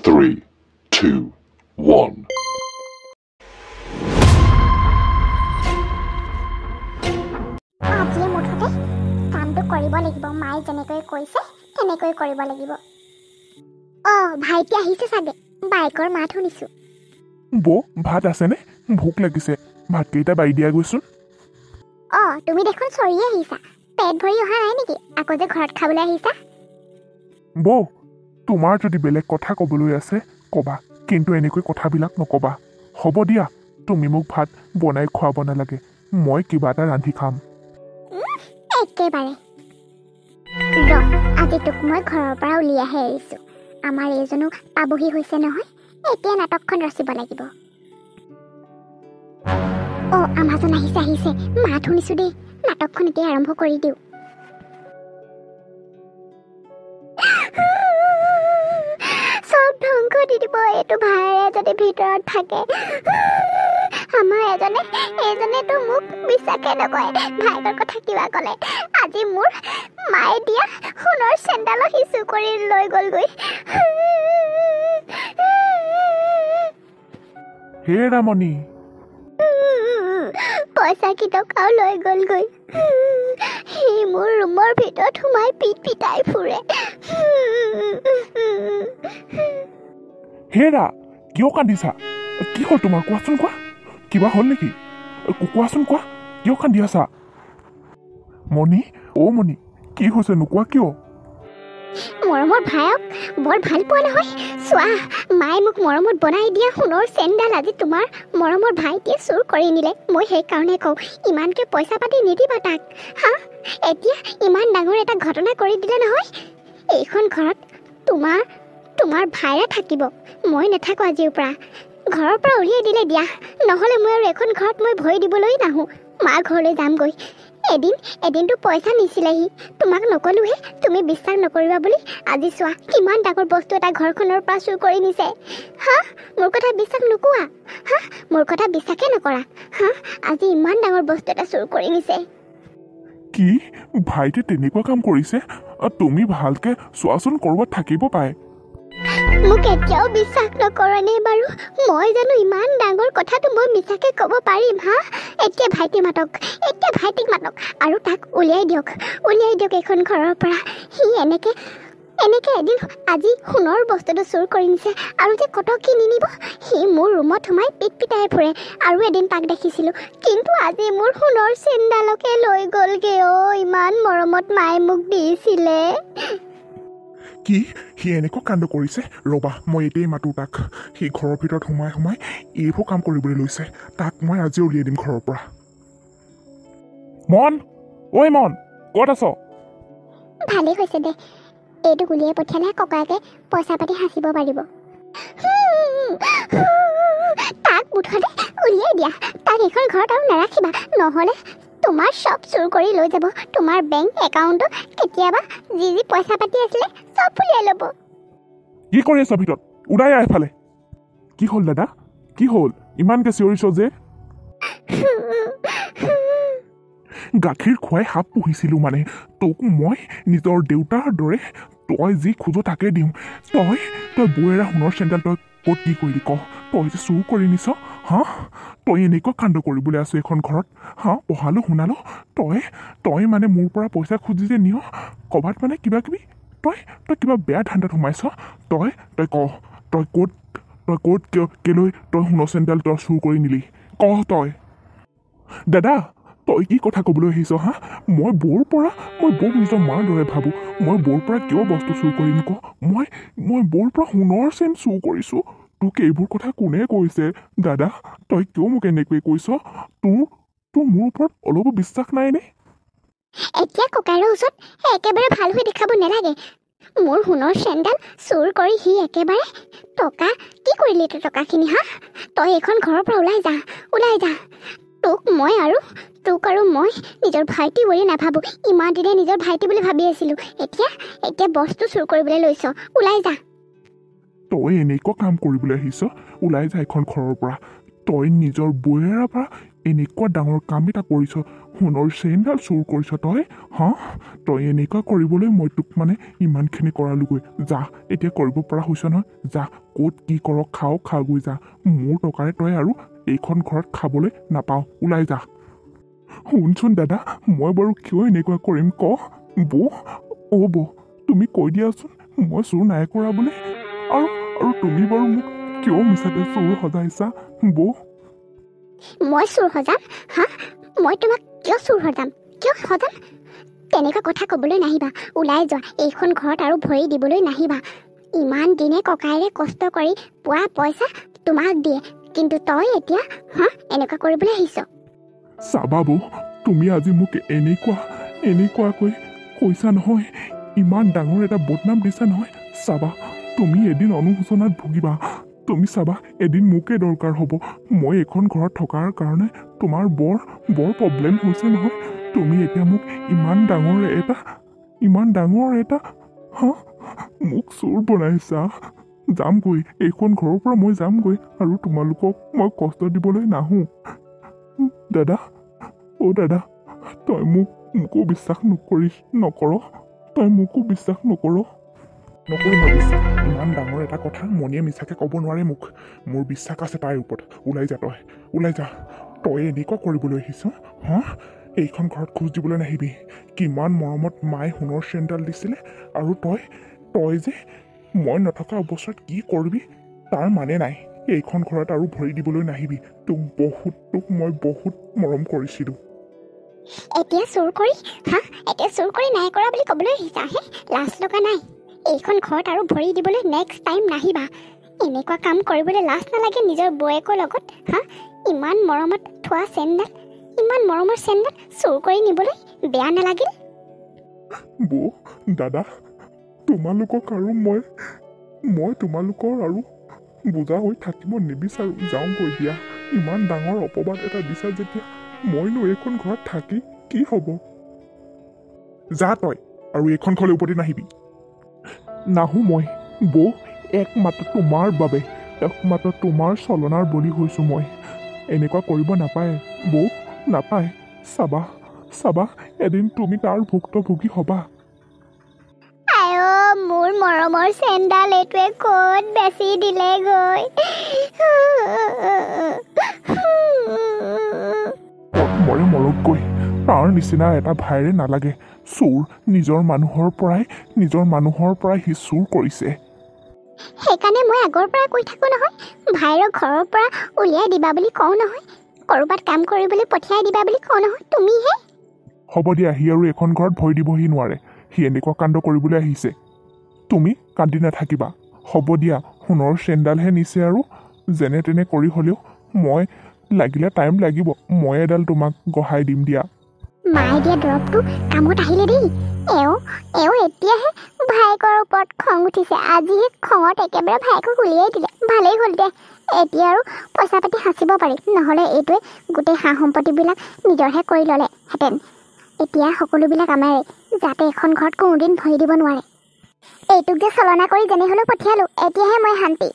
3, 2, 1. আজিয়ে মুঠতে কামটো কৰিব লাগিব মায়ে যেনেকৈ কৈছে তেনেকৈ কৰিব লাগিব ভাইটি আহিছে চাগে বাইকৰ মাত শুনিছো বৌ ভাত আছেনে ভোক লাগিছে ভাতকেইটা বাই দিয়া গৈছোন তুমি দেখোন চৰিয়ে আহিছা পেট ভৰি অহা নাই নেকি আকৌ যে ঘৰত খাবলৈ আহিছা বৌ তোমাৰ যদি বেলেগ কথা ক'বলৈ আছে ক'বা কিন্তু এনেকৈ কথাবিলাক নক'বা হ'ব দিয়া তুমি মোক ভাত বনাই খুৱাব নালাগে মই কিবা এটা ৰান্ধি খাম একেবাৰে আজি তোক মই ঘৰৰ পৰা উলিয়াইহে আহিছো আমাৰ এইজনো পাবহি হৈছে নহয় এতিয়া নাটকখন ৰচিব লাগিব আমাজন আহিছে মাত শুনিছো দেই নাটকখন এতিয়া আৰম্ভ কৰি দিওঁ সব ধ্বংস দি দিব এইটো ভাইৰে যদি ভিতৰত থাকে আমাৰ এজনেতো মোক বিশ্বাসে নকৰে ভাইকৰ কথা কিবা ক'লে আজি মোৰ মায়ে দিয়া সোণৰ চেণ্ডালো হিচু কৰি লৈ গ'লগৈ হে ৰামণি পইচা কেইটকাও লৈ গ'লগৈ সি মোৰ ৰুমৰ ভিতৰত সোমাই পিটাই ফুৰে হেৰা কিয় কান্দিছা কি হ'ল তোমাৰ কোৱাচোন কোৱা কিবা হ'ল নেকি কোৱাচোন কোৱা কিয় কান্দি আছা মণি মণি কি হৈছে নোকোৱা কিয় মৰমৰ ভায়ক বৰ ভাল পোৱা নহয় চোৱা মায়ে মোক মৰমত বনাই দিয়া সোণৰ চেণ্ডাল আজি তোমাৰ মৰমৰ ভাইটিয়ে চুৰ কৰি নিলে মই সেইকাৰণে কওঁ ইমানকৈ পইচা পাতি নিদিবা তাক এতিয়া ইমান ডাঙৰ এটা ঘটনা কৰি দিলে নহয় এইখন ঘৰত তোমাৰ ভাইৰা থাকিব মই নাথাকোঁ আজিৰ পৰা ঘৰৰ পৰা উলিয়াই দিলে দিয়া নহ'লে মই আৰু এখন ঘৰত মই ভৰি দিবলৈ নাহোঁ মাৰ ঘৰলৈ যামগৈ এদিনটো পইচা নিছিলেহি তোমাক নকলোহে তুমি বিশ্বাস নকৰিবা বুলি আজি চোৱা কিমান ডাঙৰ বস্তু এটা ঘৰখনৰ পৰা চুৰ কৰি নিছে মোৰ কথা বিশ্বাস নোকোৱা মোৰ কথা বিশ্বাসে নকৰা আজি ইমান ডাঙৰ বস্তু এটা চুৰ কৰি নিছে কি ভাইটি তেনেকুৱা কাম কৰিছে তুমি ভালকে চোৱাচোন কৰবাত থাকিব পাৰে মোক এতিয়াও বিশ্বাস নকৰণে বাৰু মই জানো ইমান ডাঙৰ কথাটো মই মিছাকে ক'ব পাৰিম এতিয়া ভাইটিক মাতক আৰু তাক উলিয়াই দিয়ক এইখন ঘৰৰ পৰা সি এনেকে এদিন আজি সোণৰ বস্তুটো চুৰ কৰি নিছে আৰু যে কত কি নিনিব সি মোৰ ৰুমত সোমাই পিটাই ফুৰে আৰু এদিন তাক দেখিছিলোঁ কিন্তু আজি মোৰ সোণৰ চেণ্ডালকে লৈ গ'লগে ইমান মৰমত মায়ে মোক দিছিলে কি সি এনেকুৱা কাণ্ড কৰিছে ৰবা মই এতিয়াই মাতো তাক সি ঘৰৰ ভিতৰত সোমাই এইবোৰ কাম কৰিবলৈ লৈছে তাক মই আজি উলিয়াই দিম ঘৰৰ পৰা মন ক'ত আছ ভালেই হৈছে দে এইটো উলিয়াই পঠিয়ালে ককায়েকে পইচা পাতি সাঁচিব পাৰিব তাক মুঠতে উলিয়াই দিয়া তাক এইখন ঘৰত আৰু নাৰাখিবা নহ'লে তোমাৰ চব চুৰ কৰি লৈ যাব তোমাৰ বেংক একাউণ্টটো কেতিয়াবা যি পইচা পাতি আছিলে চব উলিয়াই ল'ব কি কৰি আছা ভিতৰত ওলাই আহ এফালে কি হ'ল দাদা কি হ'ল ইমানকে চিঞৰিছ যে গাখীৰ খুৱাই সাপ পুহিছিলোঁ মানে তোক মই নিজৰ দেউতাৰ দৰে তই যি খোজো তাকে দিওঁ তই বৌয়েৰা সোণৰ চেণ্ডাল তই ক'ত কি কৰিলি ক তই যে চুৰ কৰি নিছ তই এনেকুৱা কাণ্ড কৰিবলৈ আছ এখন ঘৰত পঢ়ালো শুনালো তই মানে মোৰ পৰা পইচা খুজি যে নিয় ক'বাত মানে কিবা কিবি তই কিবা বেয়া ধান্দাত সোমাইছ তই ক'ত কেলৈ তই সোণৰ চেণ্ডাল তই চুৰ কৰি নিলি তই দাদা তই কি কথা ক'বলৈ আহিছ মই বৌক নিজৰ মাৰ দৰে ভাবোঁ মই বৌৰ পৰা কিয় বস্তু চুৰ কৰিম মই বৌৰ পৰা সোণৰ চেন চুৰ কৰিছোঁ তোক এইবোৰ কথা কোনে কৈছে দাদা তই কিয় মোক এনেকৈ কৈছ তোৰ মোৰ ওপৰত অলপো বিশ্বাস নাইনে এতিয়া ককাইৰ ওচৰত একেবাৰে ভাল হৈ দেখাব নালাগে মোৰ সোণৰ চেণ্ডাল চুৰ কৰি সি একেবাৰে টকা কি কৰিলি টকাখিনি তই এইখন ঘৰৰ পৰা ওলাই যা তোক আৰু মই নিজৰ ভাইটি বুলি নাভাবোঁ ইমান দিনে নিজৰ ভাইটি বুলি ভাবি আছিলোঁ এতিয়া বস্তু চুৰ কৰিবলৈ লৈছ ওলাই যা তই এনেকুৱা কাম কৰিবলৈ আহিছ ওলাই যা এখন ঘৰৰ পৰা তই নিজৰ বৌয়েৰাৰ পৰা এনেকুৱা ডাঙৰ কাম এটা কৰিছ সোণৰ চেইনডাল চুৰ কৰিছ তই হা তই এনেকুৱা কৰিবলৈ মই তোক মানে ইমানখিনি কৰালোগৈ যা এতিয়া কৰিব পৰা হৈছ নহয় যা ক'ত কি কৰ খাগৈ যা মোৰ টকাৰে তই আৰু এইখন ঘৰত খাবলৈ নাপাওঁ ওলাই যা শুনচোন দাদা মই বাৰু কিয় এনেকুৱা কৰিম ক বৌ বৌ তুমি কৈ দিয়াচোন মই চুৰ নাই কৰা বুলি আৰু তুমি বাৰু মোক কিয় মিছাতে চুৰ সজাইছা বৌ মই চুৰ সজাম হা মই তোমাক কিয় চুৰ সজাম তেনেকুৱা কথা ক'বলৈ নাহিবা ওলাই যোৱা এইখন ঘৰত আৰু ভৰি দিবলৈ নাহিবা ইমান দিনে ককাইৰে কষ্ট কৰি পোৱা পইচা তোমাক দিয়ে কিন্তু তই এতিয়া হা এনেকুৱা কৰিবলৈ আহিছ চাবা বৌ তুমি আজি মোক এনেকুৱাকৈ কৈছা নহয় ইমান ডাঙৰ এটা বদনাম দিছা নহয় চাবা তুমি এদিন অনুশোচনাত ভুগিবা তুমি চাবা এদিন মোকে দৰকাৰ হ'ব মই এইখন ঘৰত থকাৰ কাৰণে তোমাৰ বৰ প্ৰব্লেম হৈছে নহয় তুমি এতিয়া মোক ইমান ডাঙৰ এটা হা মোক চোৰ বনাইছা যামগৈ এইখন ঘৰৰ পৰা মই যামগৈ আৰু তোমালোকক মই কষ্ট দিবলৈ নাহোঁ দাদা দাদা তই মোকো বিশ্বাস নকৰ তই মোকো বিশ্বাস নকৰোঁ মই বিশ্বাস ইমান ডাঙৰ এটা কথা মনিয়ে মিছাকৈ ক'ব নোৱাৰে মোক মোৰ বিশ্বাস আছে তাইৰ ওপৰত ওলাই যা তই এনেকুৱা কৰিবলৈ আহিছ হা এইখন ঘৰত খোজ দিবলৈ নাহিবি কিমান মৰমত মায়ে সোণৰ চেইনডাল দিছিলে আৰু তই যে মই নথকা অৱস্থাত কি কৰিবি তাৰ মানে নাই এইখন ঘৰত আৰু ভৰি দিবলৈ নাহিবি তোক মই বহুত মৰম কৰিছিলোঁ এতিয়া চুৰ কৰি নাই কৰা বুলি ক'বলৈ আহিছা হে লাজ লগা নাই এইখন ঘৰত আৰু ভৰি দিবলৈ নেক্সট টাইম নাহিবা এনেকুৱা কাম কৰিবলৈ লাজ নালাগে নিজৰ বৌয়েকৰ লগত হা ইমান মৰমত থোৱা চেইনডাল ইমান মৰমৰ চেইনডাল চুৰ কৰি নিবলৈ বেয়া নালাগিল বৌ দাদা তোমালোকক আৰু মই তোমালোকৰ আৰু বুজা হৈ থাকিব নিবিচাৰোঁ যাওঁগৈ দিয়া ইমান ডাঙৰ অপবাদ এটা দিছা যেতিয়া মইনো এইখন ঘৰত থাকি কি হ'ব যা তই আৰু এইখন ঘৰলৈ উভতি নাহিবি নাহোঁ মই বৌ একমাত্ৰ তোমাৰ বাবে একমাত্ৰ তোমাৰ চলনাৰ বলি হৈছোঁ মই এনেকুৱা কৰিব নাপায় বৌ নাপায় চাবা এদিন তুমি তাৰ ভুক্তভোগী হ'বা মোৰ মৰমৰ চেইনডাল এইটোৱে ক'ত বেচি দিলেগৈ মৰে মৰকগৈ তাৰ নিচিনা এটা ভাইৰে নালাগে চোৰ নিজৰ মানুহৰ পৰাই সি চুৰ কৰিছে সেইকাৰণে মই আগৰ পৰা কৈ থাকোঁ নহয় ভাইৰৰ ঘৰৰ পৰা উলিয়াই দিবা বুলি কওঁ নহয় ক'ৰবাত কাম কৰিবলৈ পঠিয়াই দিবা বুলি কওঁ নহয় তুমিহে হ'ব দিয়া সি আৰু এখন ঘৰত ভৰি দিবহি নোৱাৰে সি এনেকুৱা কাণ্ড কৰিবলৈ আহিছে তুমি কান্দি নাথাকিবা হ'ব দিয়া সোণৰ চেইনডালহে নিছে আৰু যেনে তেনে কৰি হ'লেও মই লাগিলে টাইম লাগিব মই এডাল তোমাক গঢ়াই দিম দিয়া মায়ে দিয়া দৰৱটো কামত আহিলে দেই এওঁ এতিয়াহে ভাইকৰ ওপৰত খং উঠিছে আজিহে খঙত একেবাৰে ভাইকক উলিয়াই দিলে ভালেই হ'ল দে এতিয়া আৰু পইচা পাতি সাঁচিব পাৰি নহ'লে এইটোৱে গোটেই সা সম্পত্তিবিলাক নিজৰহে কৰি ল'লেহেঁতেন এতিয়া সকলোবিলাক আমাৰে যাতে এখন ঘৰত কোনোদিন ভৰি দিব নোৱাৰে এইটোক যে চলনা কৰি যেনে হ'লেও পঠিয়ালোঁ এতিয়াহে মই শান্তি